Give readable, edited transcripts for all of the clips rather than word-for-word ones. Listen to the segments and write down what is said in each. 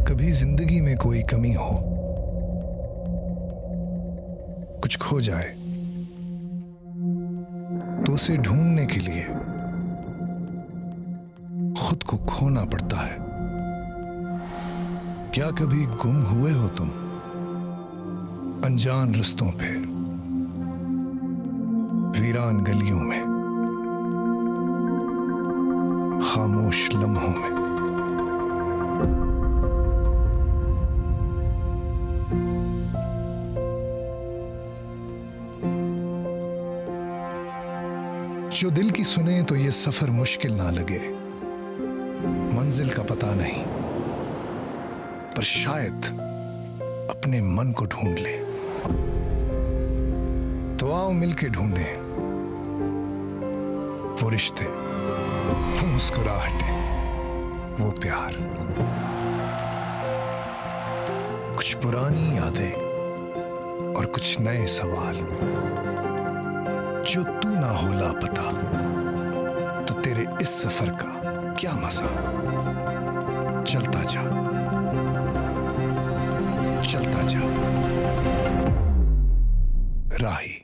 कभी जिंदगी में कोई कमी हो, कुछ खो जाए, तो उसे ढूंढने के लिए खुद को खोना पड़ता है। क्या कभी गुम हुए हो तुम अनजान रास्तों पे, वीरान गलियों में, खामोश लम्हों में? जो दिल की सुने तो ये सफर मुश्किल ना लगे, मंजिल का पता नहीं, पर शायद अपने मन को ढूंढ ले। तो आओ मिलके ढूंढे वो रिश्ते, वो मुस्कुराहटें, वो प्यार, कुछ पुरानी यादें और कुछ नए सवाल। जो तू ना हो लापता तो तेरे इस सफर का क्या मजा। चलता जा, चलता जा राही।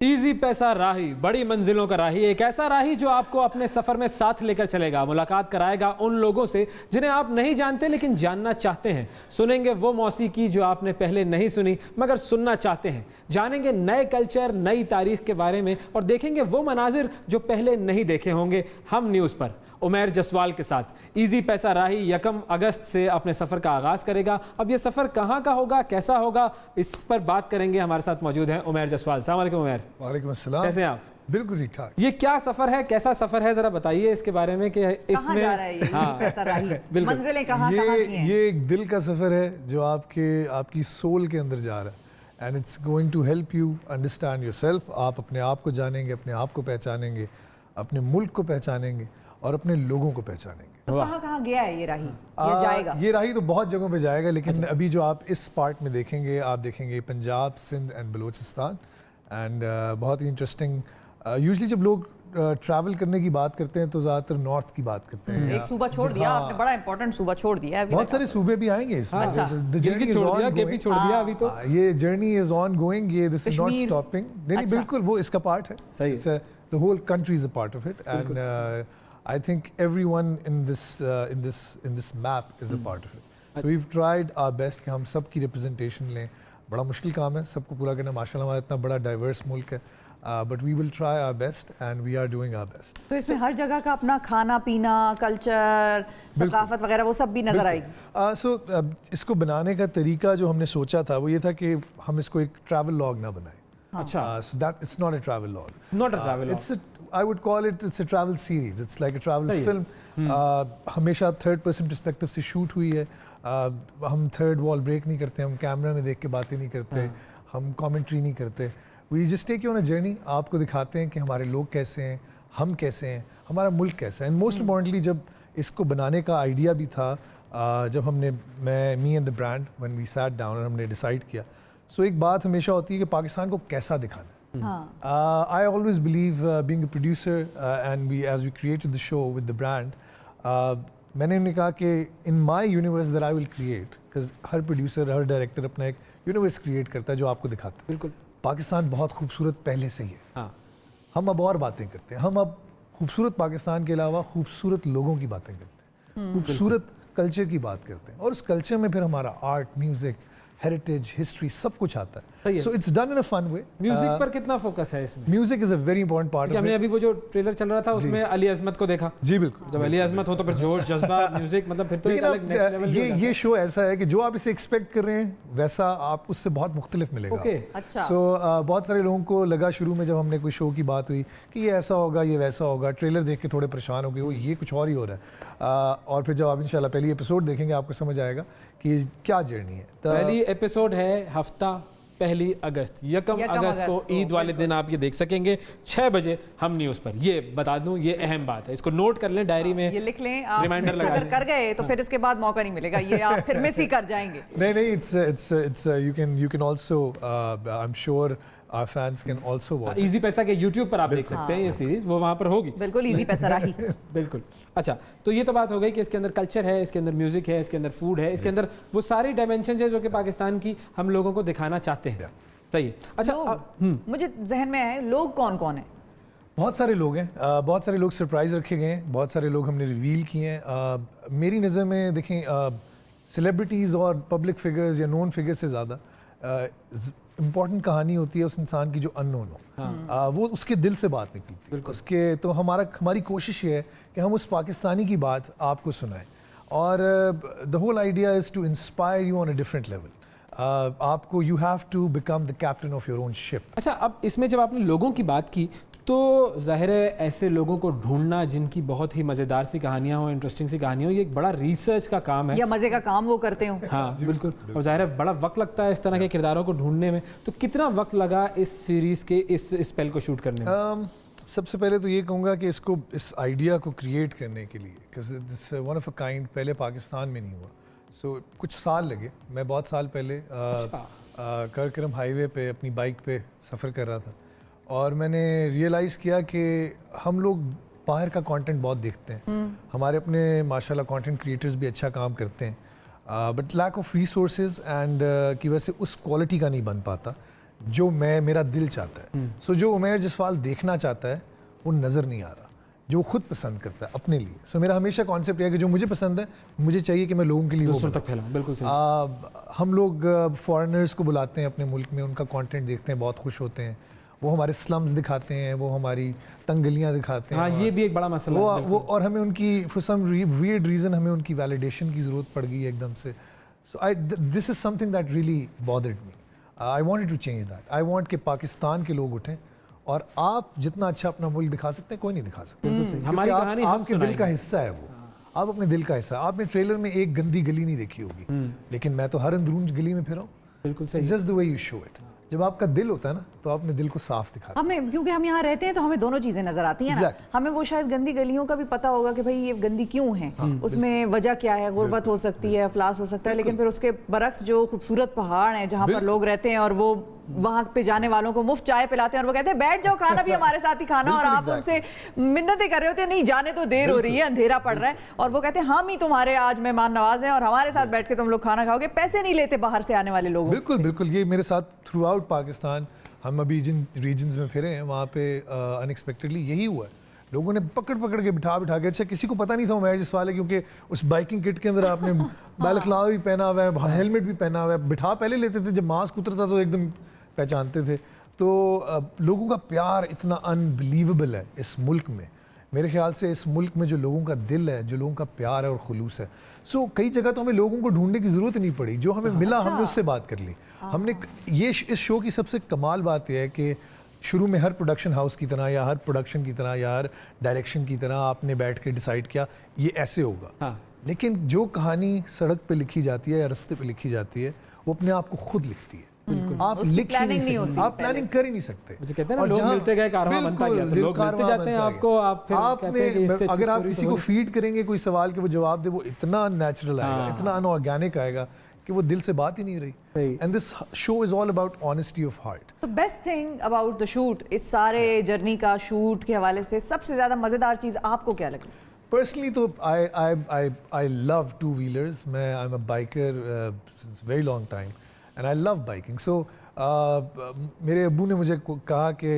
इजी पैसा राही, बड़ी मंजिलों का राही, एक ऐसा राही जो आपको अपने सफर में साथ लेकर चलेगा, मुलाकात कराएगा उन लोगों से जिन्हें आप नहीं जानते लेकिन जानना चाहते हैं। सुनेंगे वो मौसीकी जो आपने पहले नहीं सुनी मगर सुनना चाहते हैं। जानेंगे नए कल्चर, नई तारीख के बारे में और देखेंगे वो मनाजिर जो पहले नहीं देखे होंगे। हम न्यूज़ पर उमैर जसवाल के साथ इजी पैसा राही 1 अगस्त से अपने सफ़र का आगाज़ करेगा। अब ये सफ़र कहाँ का होगा, कैसा होगा, इस पर बात करेंगे। हमारे साथ मौजूद हैं उमैर जसवाल। अस्सलाम वालेकुम उमैर। वालेकुम अस्सलाम। कैसे हैं आप? बिल्कुल ठीक ठाक। ये क्या सफ़र है, कैसा सफ़र है, ज़रा बताइए इसके बारे में कि इसमें जा रहा है ये पैसा राही? बिल्कुल। मंजिलें कहाँ की हैं? ये एक दिल का सफ़र है जो आपकी सोल के अंदर जा रहा है। And it's going to help you understand yourself. आप अपने आप को जानेंगे, अपने आप को पहचानेंगे, अपने मुल्क को पहचानेंगे और अपने लोगों को पहचानेंगे। तो कहाँ गया है ये राही? ये जाएगा? ये राही तो बहुत जगहों पे जाएगा, लेकिन अभी जो आप इस पार्ट में देखेंगे, आप देखेंगे पंजाब, सिंध एंड बलूचिस्तान। एंड बहुत ही इंटरेस्टिंग। यूजुअली जब लोग ट्रैवल करने की बात करते हैं तो ज़्यादातर नॉर्थ की बात करते हैं। एक सूबा छोड़ दिया आपने, बड़ा इंपॉर्टेंट सूबा छोड़ दिया है। बहुत सारे सूबे भी आएंगे इसमें। अच्छा। The journey is छोड़ दिया, ongoing. केपी छोड़ दिया अभी तो। ये जर्नी इज ऑन गोइंग, ये this is not Kashmir. Stopping. नहीं अच्छा। बिल्कुल वो इसका पार्ट है। सही है। The whole country is a part of it and I think everyone in this map is a part of it. So we have tried our best कि हम सबकी रिप्रेजेंटेशन लें। बड़ा मुश्किल काम है सबको पूरा करना, माशाल्लाह हमारा इतना बड़ा डाइवर्स मुल्क है, but we will try our best and we are doing our best. तो इसमें हर जगह का अपना खाना पीना, कल्चर, सकाफत वगैरह वो सब भी नजर आएगी। सो इसको बनाने का तरीका जो हमने सोचा था वो ये था कि हम इसको एक ट्रैवल लॉग ना बनाएं। अच्छा, So that it's not a travel log. Not a travel log. I would call it's a travel series. It's like a travel सही है। film. हमेशा थर्ड पर्सन पर्सपेक्टिव से शूट हुई है। हम थर्ड वॉल ब्रेक नहीं करते, हम कैमरा में देख के बातें नहीं करते, हम कमेंट्री नहीं करते। We just take you on a journey. आपको दिखाते हैं कि हमारे लोग कैसे हैं, हम कैसे हैं, हमारा मुल्क कैसा है। एंड मोस्ट इम्पॉर्टेंटली जब इसको बनाने का आइडिया भी था, जब me and the brand when we sat down और हमने डिसाइड किया, सो एक बात हमेशा होती है कि पाकिस्तान को कैसा दिखाना है। I always believe being a producer and as we created the show with the brand, मैंने उन्हें कहा कि in my universe that I will create, because her producer, her director अपना एक यूनिवर्स क्रिएट करता है जो आपको दिखाता है। बिल्कुल। पाकिस्तान बहुत खूबसूरत पहले से ही है। हाँ। हम अब और बातें करते हैं। हम अब खूबसूरत पाकिस्तान के अलावा खूबसूरत लोगों की बातें करते हैं, खूबसूरत कल्चर की बात करते हैं, और उस कल्चर में फिर हमारा आर्ट, म्यूज़िक, हेरिटेज, हिस्ट्री, सब कुछ आता सही है. है। So it's done in a fun way. Music पर कितना फोकस है इसमें? Music is a very important part कि ऑफ हमने इट. अभी वो जो ट्रेलर चल रहा था उसमें अली अजमत को देखा. जी बिल्कुल. जब अली अजमत हो तो फिर जोश, जज्बा, म्यूजिक, मतलब फिर तो एक अलग नेक्स्ट लेवल. ये शो ऐसा है कि जो आप इसे एक्सपेक्ट कर रहे हैं वैसा आप उससे बहुत मुख्तलिफ मिलेगा. ओके. अच्छा. सो बहुत सारे लोगों को लगा शुरू में जब हमने कोई शो की बात हुई कि ये ऐसा होगा, ये वैसा होगा, ट्रेलर देख के थोड़े परेशान हो गए, वो ये कुछ और ही हो रहा है. और फिर जब आप इंशाल्लाह पहली एपिसोड देखेंगे आपको समझ आएगा कि क्या जर्नी है. पहली एपिसोड है हफ्ता 1 अगस्त, यकम अगस्त को ईद वाले दिन आप ये देख सकेंगे 6 बजे हम न्यूज़ पर. ये बता दूं, ये अहम बात है, इसको नोट कर लें डायरी में, ये लिख लें आप. रिमाइंडर लगा अगर लें. कर गए तो फिर इसके बाद मौका नहीं मिलेगा, ये आप फिर मिस ही कर जाएंगे. नहीं, it's you can also I'm sure our fans can also watch. Easy पैसा के यूट्यूब पर आप देख सकते हैं ये सीरीज, वो वहाँ पर होगी. बिल्कुल इजी पैसा राही. बिल्कुल. अच्छा, तो ये तो बात हो गई कि इसके अंदर कल्चर है, इसके अंदर म्यूजिक है, इसके अंदर फूड है, इसके अंदर वो सारी डायमेंशन है जो कि पाकिस्तान की हम लोगों को दिखाना चाहते हैं. सही है. अच्छा, मुझे जहन में है लोग कौन कौन है. बहुत सारे लोग हैं. बहुत सारे लोग सरप्राइज रखे गए हैं, बहुत सारे लोग हमने रिवील किए हैं. मेरी नज़र में देखें, सेलिब्रिटीज़ और पब्लिक फिगर्स या नोन फिगर्स से ज़्यादा इम्पॉर्टेंट कहानी होती है उस इंसान की जो अननोन हो. वो उसके दिल से बात निकलती है उसके. तो हमारी कोशिश ये है कि हम उस पाकिस्तानी की बात आपको सुनाएं. और the whole idea is to inspire you on a different level. आपको you have to become the captain of your own ship. अच्छा, अब इसमें जब आपने लोगों की बात की तो ज़ाहिर है ऐसे लोगों को ढूंढना जिनकी बहुत ही मज़ेदार सी कहानियाँ हो, इंटरेस्टिंग सी कहानियाँ हो, ये एक बड़ा रिसर्च का काम है. या मजे का काम वो करते हो. हाँ बिल्कुल. और ज़ाहिर है बड़ा वक्त लगता है इस तरह के किरदारों को ढूंढने में. तो कितना वक्त लगा इस सीरीज़ के इस स्पेल को शूट करने में? सबसे पहले तो ये कहूँगा कि इस आइडिया को क्रिएट करने के लिए, because this one of a kind पहले पाकिस्तान में नहीं हुआ. सो कुछ साल लगे. मैं बहुत साल पहले करकरम हाईवे पे अपनी बाइक पे सफ़र कर रहा था और मैंने रियलाइज़ किया कि हम लोग बाहर का कंटेंट बहुत देखते हैं. हमारे अपने माशाल्लाह कंटेंट क्रिएटर्स भी अच्छा काम करते हैं, but lack of resources and की वजह से उस क्वालिटी का नहीं बन पाता जो मेरा दिल चाहता है. सो जो उमैर जसवाल देखना चाहता है वो नज़र नहीं आ रहा, जो खुद पसंद करता है अपने लिए. सो मेरा हमेशा कॉन्सेप्ट है कि जो मुझे पसंद है मुझे चाहिए कि मैं लोगों के लिए दूसरों तक फैलाऊं. बिल्कुल सही. हम लोग फॉरेनर्स को बुलाते हैं अपने मुल्क में, उनका कंटेंट देखते हैं, बहुत खुश होते हैं. वो हमारे स्लम्स दिखाते हैं, वो हमारी तंगलियाँ दिखाते हैं. हाँ, ये भी एक बड़ा मसला है. वो और हमें उनकी फॉर सम वियर्ड रीज़न हमें उनकी वैलिडेशन की ज़रूरत पड़ गई एकदम से. So this is something that really bothered me. I wanted to change that. I want कि पाकिस्तान के लोग उठें और आप जितना अच्छा अपना मुल्क दिखा सकते हैं कोई नहीं दिखा सकता. हमारी कहानी हम आपके दिल का हिस्सा है वो. आप अपने दिल का हिस्सा. आपने ट्रेलर में एक गंदी गली नहीं देखी होगी, लेकिन मैं तो हर अंदरून गली में फिरा हूँ. बिल्कुल सही. Just the way you show it. जब आपका दिल होता है ना तो आप अपने दिल को साफ दिखाते हैं. हमें, क्योंकि हम यहाँ रहते हैं तो हमें दोनों चीजें नजर आती हैं ना. हमें वो शायद गंदी गलियों का भी पता होगा कि भाई ये गंदी क्यों है, उसमें वजह क्या है, गुर्बत हो सकती है, अफलास हो सकता है, लेकिन फिर उसके बरक्स जो खूबसूरत पहाड़ हैं जहाँ पर लोग रहते हैं और वो वहाँ पे जाने वालों को मुफ्त चाय पिलाते हैं और वो कहते हैं बैठ जाओ, खाना भी हमारे साथ ही खाना. और आप उनसे मिन्नतें कर रहे होते हैं, नहीं जाने तो देर हो रही है, अंधेरा पड़ रहा है, और वो कहते हैं हम ही तुम्हारे आज मेहमान नवाज हैं और हमारे साथ बैठ के तुम लोग खाना खाओगे, पैसे नहीं लेते बाहर से आने वाले लोग. बिल्कुल बिल्कुल. ये मेरे साथ थ्रू आउट पाकिस्तान, हम अभी जिन रीजन्स में फिरे हैं वहाँ पे अनएक्सपेक्टेडली यही हुआ है. लोगों ने पकड़ के बिठा के, अच्छा किसी को पता नहीं था उमैर जसवाल है क्योंकि उस बाइकिंग किट के अंदर आपने बैलखलावा भी पहना हुआ है, हेलमेट भी पहना हुआ है. बिठा पहले लेते थे, जब मास्क उतरता तो एकदम पहचानते थे. तो लोगों का प्यार इतना अनबिलीवेबल है इस मुल्क में. मेरे ख्याल से इस मुल्क में जो लोगों का दिल है, जो लोगों का प्यार है और खुलूस है. सो कई जगह तो हमें लोगों को ढूंढने की ज़रूरत नहीं पड़ी, जो हमें मिला हमने उससे बात कर ली. हमने ये इस शो की सबसे कमाल बात यह है कि शुरू में हर प्रोडक्शन हाउस की तरह या हर प्रोडक्शन की तरह या हर डायरेक्शन की तरह आपने बैठ के डिसाइड किया ये ऐसे होगा. लेकिन जो कहानी सड़क पे लिखी जाती है या रास्ते पे लिखी जाती है वो अपने आप को खुद लिखती है. आप लिख ही नहीं सकते, आप प्लानिंग कर ही नहीं सकते. मुझे कहते हैं ना, लोग मिलते गए, कारवां बनता गया, तो लोग मिलते जाते हैं आपको. आप फिर कहते हैं कि इससे अगर आप किसी को फीड करेंगे कोई सवाल के वो जवाब दे, वो इतना नेचुरल आएगा, इतना अनऑर्गेनिक आएगा कि वो दिल से बात ही नहीं रही. And this show is all about honesty of heart. तो best thing about the shoot, इस सारे जर्नी का शूट के हवाले से सबसे ज्यादा मजेदार चीज आपको क्या लगी? पर्सनली तो आई लव टू व्हीलर्स. मैं I am a biker since very long time and I love biking. So मेरे अब्बू ने मुझे कहा कि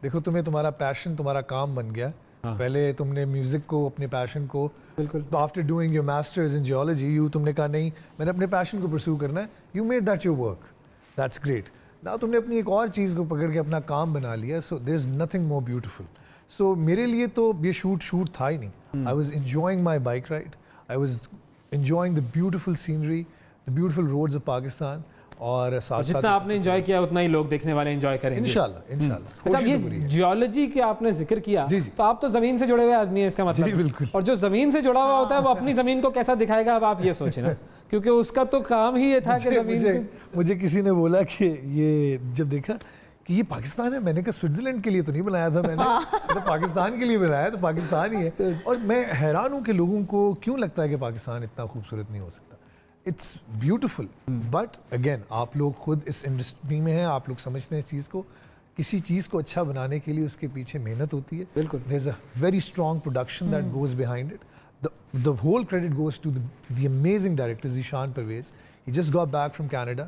देखो तुम्हें तुम्हारा पैशन, तुम्हारा काम बन गया, पहले तुमने म्यूजिक को, अपने पैशन को, बिल्कुल, after doing your masters in geology तुमने कहा नहीं मैंने अपने पैशन को परस्यू करना है, you made that your work, that's great. ना तुमने अपनी एक और चीज़ को पकड़ के अपना काम बना लिया, so there is nothing more beautiful. So मेरे लिए तो ये शूट था ही नहीं। I was enjoying my bike ride, I was enjoying the beautiful scenery, the beautiful roads of Pakistan, और साथ जितना आपने एंजॉय किया उतना ही लोग देखने वाले एंजॉय करेंगे इंशाल्लाह। अच्छा, ये जियोलॉजी के आपने जिक्र किया, जी, जी। तो आप तो जमीन से जुड़े हुए आदमी हैं, इसका मतलब। जी, बिल्कुल। और जो जमीन से जुड़ा हुआ होता है वो अपनी जमीन को कैसा दिखाएगा, अब आप ये सोचें ना, क्योंकि उसका तो काम ही ये था कि जमीन मुझे किसी ने बोला कि ये जब देखा कि ये पाकिस्तान है, मैंने कहा स्विट्जरलैंड के लिए तो नहीं बनाया था मैंने, तो पाकिस्तान के लिए बनाया, तो पाकिस्तान ही है। और मैं हैरान हूँ कि लोगों को क्यों लगता है कि पाकिस्तान इतना खूबसूरत नहीं हो सकता। इट्स ब्यूटिफुल, बट अगेन आप लोग खुद इस इंडस्ट्री में हैं, आप लोग समझते हैं इस चीज़ को। किसी चीज़ को अच्छा बनाने के लिए उसके पीछे मेहनत होती है। बिल्कुल, there is a very strong production that goes behind it. The whole credit goes to the amazing director Zishan Pervez. He just got back from Canada.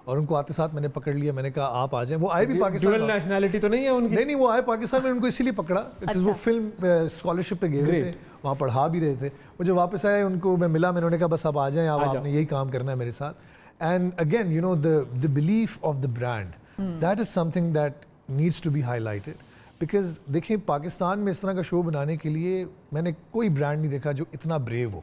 और उनको आते साथ मैंने पकड़ लिया, मैंने कहा आप आ जाएं। वो आए भी पाकिस्तान, ड्यूअल नेशनैलिटी तो नहीं है उनकी? नहीं, वो आए पाकिस्तान में, उनको इसीलिए पकड़ा क्योंकि वो फिल्म स्कॉलरशिप पे गए हुए थे, वहाँ पढ़ा भी रहे थे। वो जब वापस आए उनको मैं मिला, मैंने कहा बस आप आ जाएं, अब आपने यही काम करना है मेरे साथ। And again you know the belief of the brand, that is something that needs to be highlighted. Because देखिए पाकिस्तान में इस तरह का शो बनाने के लिए मैंने कोई ब्रांड नहीं देखा जो इतना ब्रेव हो।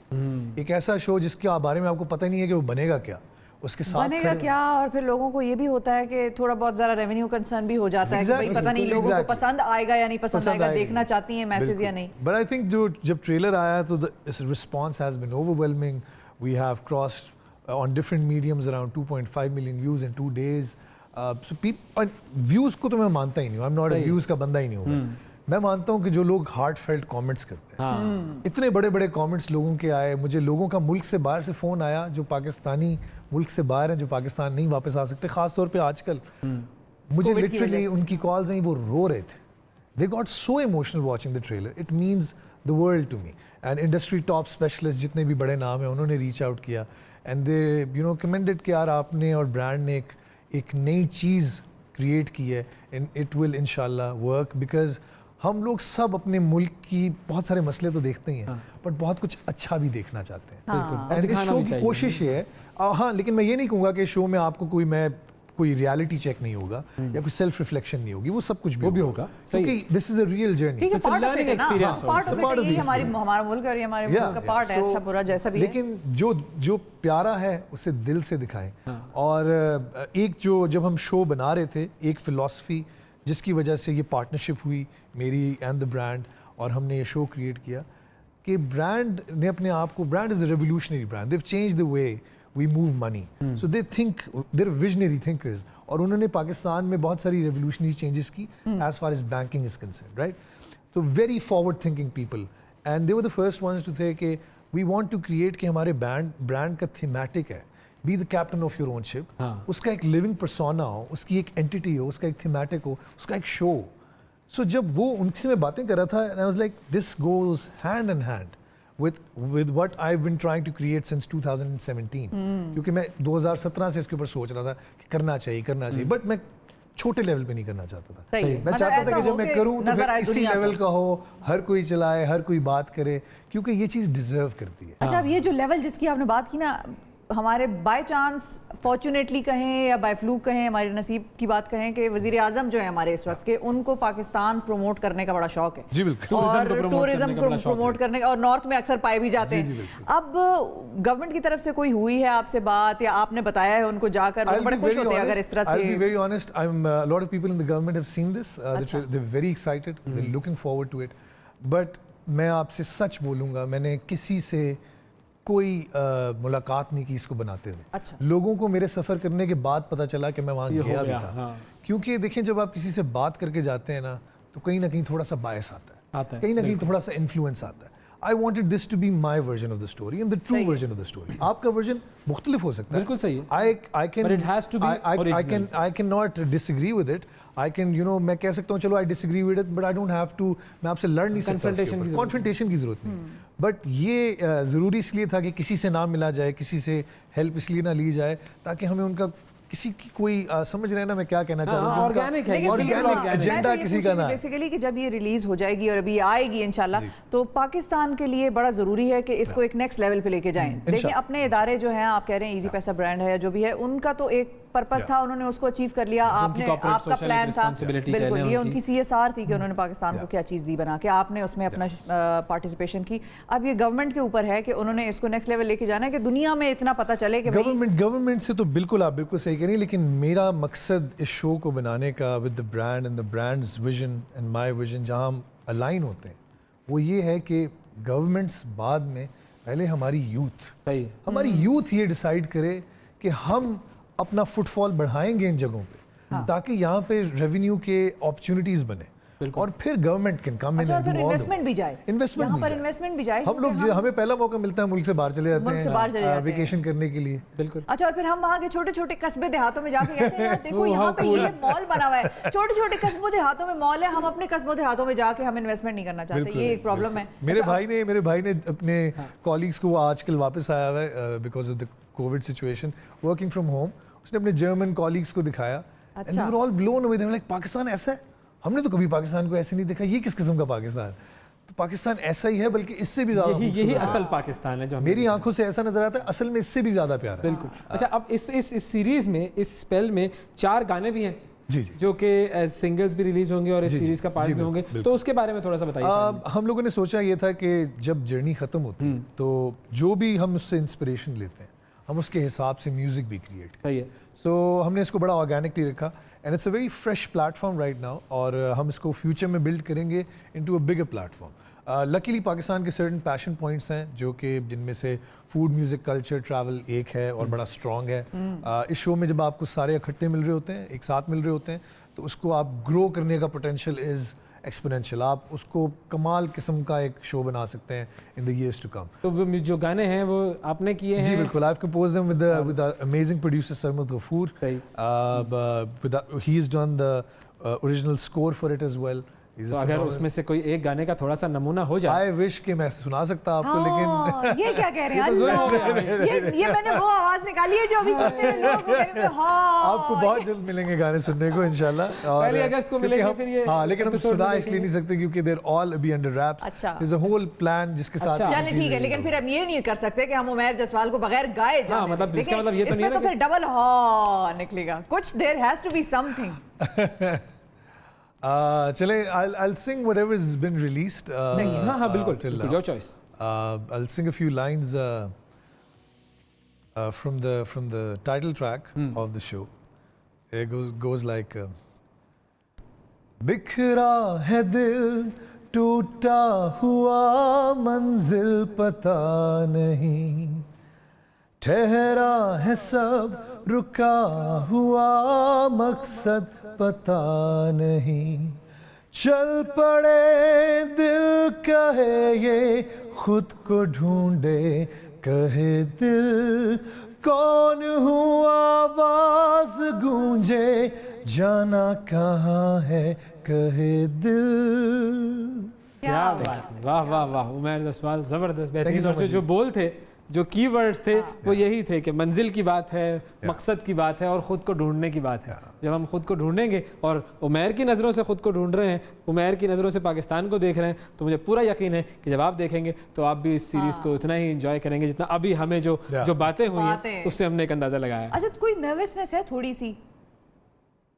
एक ऐसा शो जिसके बारे में आपको पता ही नहीं है कि वो बनेगा क्या, उसके साथ बनेगा क्या, और फिर लोगों को ये भी होता है कि थोड़ा बहुत ज़रा रेवेन्यू कंसर्न भी हो जाता है कि भाई पता नहीं लोगों को पसंद आएगा या नहीं पसंद आएगा, देखना चाहती हैं मैसेज या नहीं। बट आई थिंक जो जब ट्रेलर आया तो the response has been overwhelming. We have crossed on different mediums around 2.5 million views in 2 days। So और व्यूज़ को तो मैं मानता ही नहीं हूँ, I am not a views का बंदा ही नहीं हूँ मैं मानता हूँ कि जो लोग हार्ट फेल्ट कॉमेंट्स करते हैं, इतने बड़े बड़े कॉमेंट्स लोगों के आए। मुझे लोगों का मुल्क से बाहर से फ़ोन आया जो पाकिस्तानी मुल्क से बाहर हैं, जो पाकिस्तान नहीं वापस आ सकते, ख़ास तौर पे आजकल। मुझे लिटरली उनकी कॉल्स आई, वो रो रहे थे। They got so emotional watching the trailer, it means the world to me. And industry top specialist जितने भी बड़े नाम हैं उन्होंने रीच आउट किया and they you know commended कि यार आपने और ब्रांड ने एक नई चीज़ क्रिएट की है एंड इट विल इंशाल्लाह वर्क। बिकॉज हम लोग सब अपने मुल्क की बहुत सारे मसले तो देखते ही हैं, बट बहुत कुछ अच्छा भी देखना चाहते हैं। एंड इस शो की कोशिश ये है, हाँ, लेकिन मैं ये नहीं कहूँगा कि शो में आपको कोई रियलिटी चेक नहीं होगा या कोई सेल्फ रिफ्लेक्शन नहीं होगी, वो सब कुछ भी होगा क्योंकि this is a real journey. Learning experience, हमारा मुल्क और हमारे मुल्क का पार्ट है, अच्छा बुरा जैसा भी है। लेकिन जो प्यारा है उसे दिल से दिखाएं। और एक जो जब हम शो बना रहे थे, एक फिलॉसफी जिसकी वजह से ये पार्टनरशिप हुई मेरी एंड द ब्रांड, और हमने ये शो क्रिएट किया कि ब्रांड ने अपने आप को, brand is a revolutionary brand, they have changed the way we move money, so they think they're visionary thinkers, और उन्होंने पाकिस्तान में बहुत सारी revolutionary changes की as far as banking is concerned, right? So very forward thinking people, and they were the first ones to say कि we want to create कि हमारे brand का thematic है, be the captain of your own ship, उसका एक living persona हो, उसकी एक entity हो, उसका एक thematic हो, उसका एक show। So जब वो उनसे मैं बातें कर रहा था, and I was like this goes hand in hand with what I've been trying to create since 2017, क्योंकि मैं 2017 से इसके ऊपर सोच रहा था कि करना चाहिए, बट मैं छोटे लेवल पे नहीं करना चाहता था। मैं चाहता था कि जब मैं करूं तो फिर इसी लेवल का हो, हर कोई चलाए, हर कोई बात करे, क्योंकि ये चीज़ डिजर्व करती है। अच्छा, अब ये जो लेवल जिसकी आपने बात की ना, हमारे बाय चांस फॉर्चुनेटली कहें या बाय फ्लूक कहें, हमारे नसीब की बात कहें कि वज़ीर आज़म जो है हमारे इस वक्त के, उनको पाकिस्तान प्रमोट करने का बड़ा शौक है। जी बिल्कुल, और टूरिज्म को प्रमोट करने का, और नॉर्थ में अक्सर पाए भी जाते हैं। अब गवर्नमेंट की तरफ से कोई हुई है आपसे बात, या आपने बताया है उनको जाकर, वो बड़े खुश होते हैं अगर इस तरह से? I'll be very honest, a lot of people in the government have seen this, they're very excited, they're looking forward to it, but मैं आपसे सच बोलूँगा, मैंने किसी से कोई मुलाकात नहीं की इसको बनाते हुए। अच्छा। लोगों को मेरे सफ़र करने के बाद पता चला कि मैं वहाँ गया भी था। क्योंकि देखिए जब आप किसी से बात करके जाते हैं ना, तो कहीं ना कहीं थोड़ा सा बायस आता है, कहीं ना कहीं थोड़ा सा इन्फ्लुएंस आता है। I wanted this to be my version of the story and the true version of the story. आपका वर्जन मुख्तलिफ हो सकता है, बिल्कुल सही है। I can, but it has to be original. I cannot disagree with it. I can, you know, मैं कह सकता हूँ चलो I disagree with it, but I don't have to, मैं आपसे लड़ नहीं सकता। Confrontation की जरूरत नहीं। बट ये ज़रूरी इसलिए था कि किसी से ना मिला जाए, किसी से हेल्प इसलिए ना ली जाए ताकि हमें उनका किसी की कोई समझ रहे हैं ना मैं क्या कहना चाह रहा हूँ, ऑर्गेनिक है, लेकिन ऑर्गेनिक एजेंडा किसी का ना। बेसिकली कि जब ये रिलीज हो जाएगी और अभी आएगी इंशाल्लाह, तो पाकिस्तान के लिए बड़ा जरूरी है कि इसको एक नेक्स्ट लेवल पे लेके जाएं। देखिए अपने इदारे जो हैं, आप कह रहे हैं इजी पैसा ब्रांड है या जो भी है, उनका तो एक पर्पस था, उन्होंने उसको अचीव कर लिया। आपने आपका प्लान था, बिल्कुल ये उनकी CSR थी कि उन्होंने पाकिस्तान को क्या चीज़ दी बना के, आपने उसमें अपना पार्टिसिपेशन की। अब ये गवर्नमेंट के ऊपर है कि उन्होंने इसको नेक्स्ट लेवल लेके जाना है कि दुनिया में इतना पता चले कि गवर्नमेंट से तो बिल्कुल आप बिल्कुल सही कह रही हैं, लेकिन मेरा मकसद इस शो को बनाने का with the brand and the brands vision and my vision जहां हम अलाइन होते हैं, वो ये है कि गवर्नमेंट्स बाद में, पहले हमारी यूथ ये डिसाइड करे कि हम अपना फुटफॉल बढ़ाएंगे इन जगहों पे, ताकि यहाँ पे रेवेन्यू के अपॉर्चुनिटीज बने और फिर government can come in and do investment भी जाए, इन्वेस्टमेंट भी जाए। हम लोग हमें पहला मौका मिलता है मुल्क से बाहर चले जाते हैं वेकेशन करने के लिए। बिल्कुल। अच्छा, और फिर हम वहाँ के छोटे छोटे कस्बे देहातों में जाके कहते हैं देखो यहाँ पे ये मॉल बना हुआ है, छोटे छोटे कस्बों देहातों में मॉल है, हम अपने कस्बों देहातों में जाके हम इन्वेस्टमेंट नहीं करना चाहते, ये एक प्रॉब्लम है। मेरे भाई ने अपने कॉलीग्स को, आजकल वापस आया हुआ है because of the Covid situation, working from home, उसने अपने जर्मन कॉलीग्स को दिखाया and they were all blown away, they were like Pakistan ऐसा है, हमने तो कभी पाकिस्तान को ऐसे नहीं देखा, ये किस किस्म का पाकिस्तान? तो पाकिस्तान ऐसा ही है, बल्कि इससे भी ज्यादा यही असल पाकिस्तान है जो मेरी आंखों से ऐसा नजर आता है, असल में इससे भी ज्यादा प्यारा है। बिल्कुल। अच्छा, अब इस सीरीज में, इस स्पेल में 4 गाने भी हैं जी, जो कि सिंगल्स भी रिलीज होंगे और इस सीरीज का पार्ट भी होंगे, तो उसके बारे में थोड़ा सा बताइए। हम लोगों ने सोचा ये था कि जब जर्नी खत्म होती है तो जो भी हम उससे इंस्पिरेशन लेते हैं, हम उसके हिसाब से म्यूजिक भी क्रिएट करें। सही है। सो हमने इसको बड़ा ऑर्गेनिकली रखा and it's a very fresh platform right now, और हम इसको फ्यूचर में बिल्ड करेंगे into a bigger platform. Luckily Pakistan के सर्टन पैशन पॉइंट्स हैं जो कि जिनमें से फूड, म्यूज़िक, कल्चर, ट्रैवल एक है और बड़ा स्ट्रॉन्ग है। इस शो में जब आपको सारे इकट्ठे मिल रहे होते हैं, एक साथ मिल रहे होते हैं, तो उसको आप ग्रो करने का पोटेंशियल इज़ एक्सपोनेंशियल, आप उसको कमाल किस्म का एक शो बना सकते हैं in the years to come. तो वो जो गाने हैं वो आपने किए हैं? जी बिल्कुल, I have composed them with the amazing producer Sarmad Ghafoor, he has done the original score for it as well. तो अगर उसमें से कोई एक गाने का थोड़ा सा नमूना हो जाए, आई विश कि मैं सुना सकता आपको, लेकिन ये क्या कह रहे हैं? ये मैंने वो आवाज निकाली है जो अभी सुनते हैं लोग, वो कह रहे हैं हाँ। आपको बहुत जल्द मिलेंगे गाने सुनने को इंशाल्लाह, और 1 अगस्त को मिलेंगे फिर ये। हाँ, लेकिन हम सुना इसलिए नहीं सकते क्योंकि देयर ऑल अभी अंडर रैप्स। अच्छा, there is a whole plan जिसके साथ चलिए ठीक है, लेकिन फिर हम ये नहीं कर सकते कि हम उमैर जसवाल को बगैर गाए जाने। हाँ, मतलब इसका मतलब ये तो नहीं है ना, फिर डबल हाँ निकलेगा कुछ, there has to be something. चले, I'll sing whatever's been released. हाँ बिल्कुल, your choice. I'll sing a few lines from the title track of the show. It goes like बिखरा है दिल, टूटा हुआ मंजिल पता नहीं, ठहरा है सब, रुका हुआ मकसद पता नहीं, चल पड़े दिल कहे ये खुद को ढूंढे, कहे दिल कौन हुआ, आवाज गूंजे, जाना कहाँ है, कहे दिल। क्या बात, वाह वाह वाह, उमैर जसवाल जबरदस्त, बेहतरीन। और जो बोल थे, जो कीवर्ड्स थे, वो यही थे कि मंजिल की बात है, मकसद की बात है और ख़ुद को ढूंढने की बात है। जब हम खुद को ढूंढेंगे, और उमैर की नज़रों से ख़ुद को ढूंढ रहे हैं, उमैर की नज़रों से पाकिस्तान को देख रहे हैं, तो मुझे पूरा यकीन है कि जब आप देखेंगे तो आप भी इस सीरीज़ को उतना ही इंजॉय करेंगे जितना अभी हमें जो बातें हुई हैं उससे हमने एक अंदाज़ा लगाया। अच्छा, कोई नर्वसनेस है थोड़ी सी?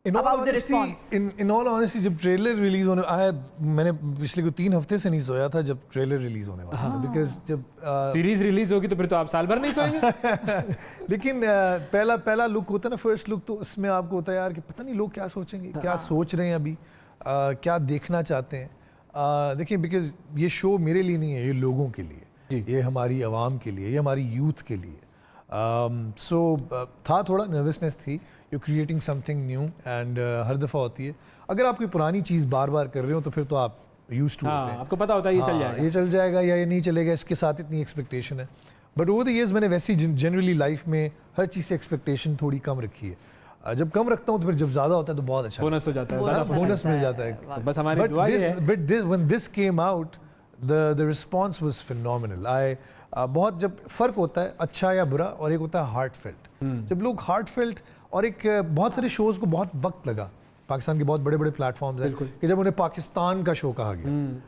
In all honesty, जब ट्रेलर रिलीज होने आया, मैंने पिछले को 3 हफ्ते से नहीं सोया था जब ट्रेलर रिलीज होने वाला था, बिकॉज जब सीरीज रिलीज होगी तो फिर तो आप साल भर नहीं सोएंगे। लेकिन पहला लुक होता है ना, फर्स्ट लुक, तो उसमें आपको होता है यार कि पता नहीं लोग क्या सोचेंगे, क्या सोच रहे हैं अभी, क्या देखना चाहते हैं। देखिए, बिकॉज ये शो मेरे लिए नहीं है, ये लोगों के लिए, ये हमारी आवाम के लिए, ये हमारी यूथ के लिए। सो था, थोड़ा नर्वसनेस थी, you creating something new, and हर दफ़ा होती है। अगर आप कोई पुरानी चीज़ बार बार कर रहे हो तो फिर तो आप यूज्ड टू होते हैं, आपको पता होता है ये चल जाएगा, ये चल जाएगा या ये नहीं चलेगा, इसके साथ इतनी एक्सपेक्टेशन है। बट ओवर द ईयर्स मैंने वैसी जनरली लाइफ में हर चीज़ से एक्सपेक्टेशन थोड़ी कम रखी है। जब कम रखता हूँ तो फिर जब ज़्यादा होता है तो बहुत अच्छा बोनस हो जाता है, बोनस मिल जाता है। तो बस हमारी दुआ ये है। But when this came out, the response was phenomenal. बहुत जब फ़र्क होता है अच्छा या बुरा, और एक होता है हार्ट फेल्ट। जब लोग हार्ट फेल्ट, और एक बहुत सारे शोज़ को बहुत वक्त लगा, पाकिस्तान के बहुत बड़े बड़े प्लेटफॉर्म्स हैं कि जब उन्हें पाकिस्तान का शो कहा गया।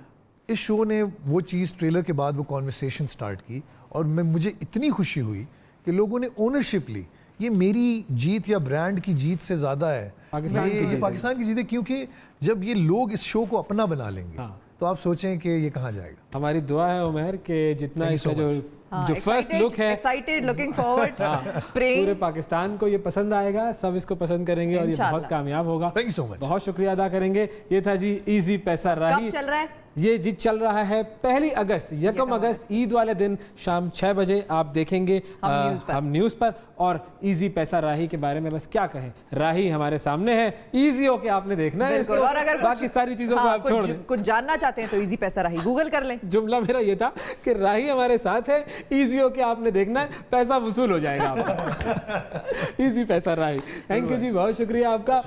इस शो ने वो चीज़, ट्रेलर के बाद वो कॉन्वर्सेशन स्टार्ट की, और मुझे इतनी खुशी हुई कि लोगों ने ओनरशिप ली। ये मेरी जीत या ब्रांड की जीत से ज़्यादा है, पाकिस्तान की ये जीत है। पाकिस्तान की जीत है, क्योंकि जब ये लोग इस शो को अपना बना लेंगे हाँ। तो आप सोचें कि ये कहाँ जाएगा। हमारी दुआ है उमर कि जितना Thank you इसका so जो फर्स्ट लुक है, एक्साइटेड, लुकिंग फॉरवर्ड, पूरे प्रेइंग। पाकिस्तान को ये पसंद आएगा, सब इसको पसंद करेंगे और ये इंशाल्लाह। बहुत कामयाब होगा। Thank you so much. बहुत शुक्रिया अदा करेंगे। ये था जी इजी पैसा राही। कब चल रहा है? ये जी चल रहा है 1 अगस्त, 1 अगस्त ईद वाले दिन शाम 6 बजे आप देखेंगे हम न्यूज़ पर। और इजी पैसा राही के बारे में बस क्या कहें, राही हमारे सामने है, इजी हो के आपने देखना है इसको, और अगर बाकी सारी चीज़ों को आप छोड़ दें। कुछ जानना चाहते हैं तो इजी पैसा राही गूगल कर लें। जुमला मेरा ये था कि राही हमारे साथ है, इजी हो के आपने देखना है, पैसा वसूल हो जाएगा आपका। इजी पैसा राही। थैंक यू जी, बहुत शुक्रिया आपका।